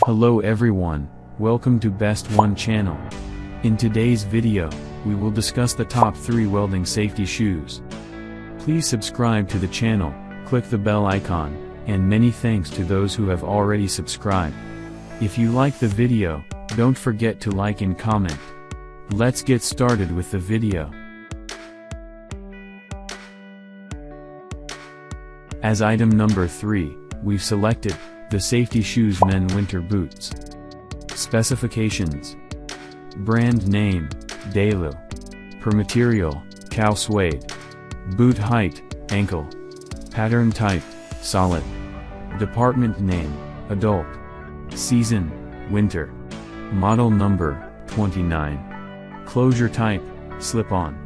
Hello everyone, welcome to Best One channel. In today's video, we will discuss the top 3 welding safety shoes. Please subscribe to the channel, click the bell icon, and many thanks to those who have already subscribed. If you like the video, don't forget to like and comment. Let's get started with the video. As item number 3, we've selected the Safety Shoes Men Winter Boots. Specifications: brand name, Daewoo. Per material, cow suede. Boot height, ankle. Pattern type, solid. Department name, adult. Season, winter. Model number, 29. Closure type, slip-on.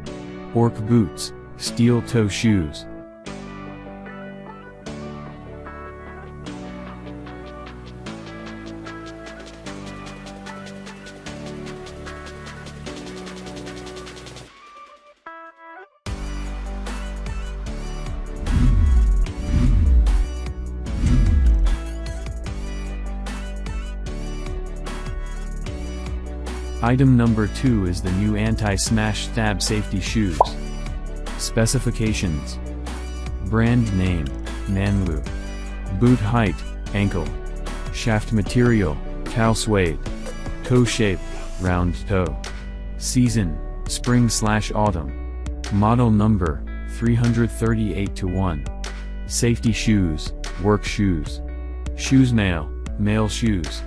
Orc boots, steel toe shoes. Item number 2 is the new anti-smash stab safety shoes. Specifications: brand name, Manlu. Boot height, ankle. Shaft material, cow suede. Toe shape, round toe. Season, spring/autumn. Model number, 338-1. Safety shoes, work shoes. Shoes male shoes.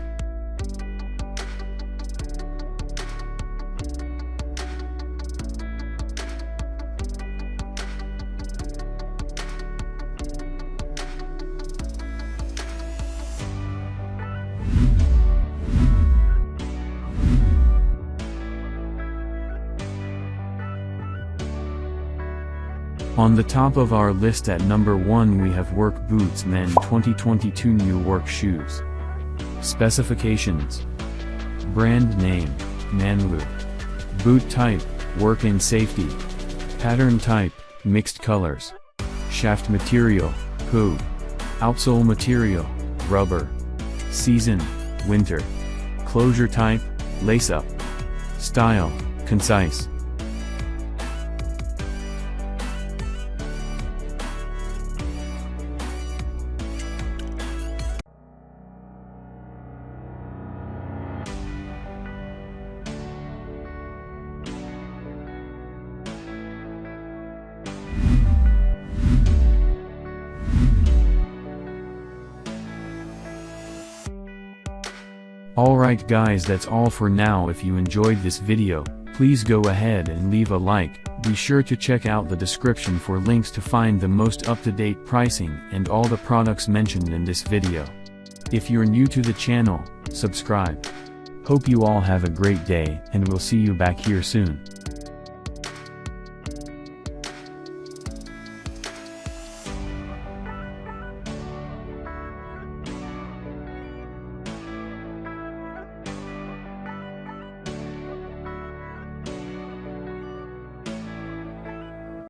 On the top of our list at number 1 we have Work Boots Men 2022 New Work Shoes. Specifications: brand name, Manlu. Boot type, work and safety. Pattern type, mixed colors. Shaft material, PU. Outsole material, rubber. Season, winter. Closure type, lace-up. Style, concise. Alright guys, that's all for now. If you enjoyed this video, please go ahead and leave a like. Be sure to check out the description for links to find the most up-to-date pricing and all the products mentioned in this video. If you're new to the channel, subscribe. Hope you all have a great day and we'll see you back here soon.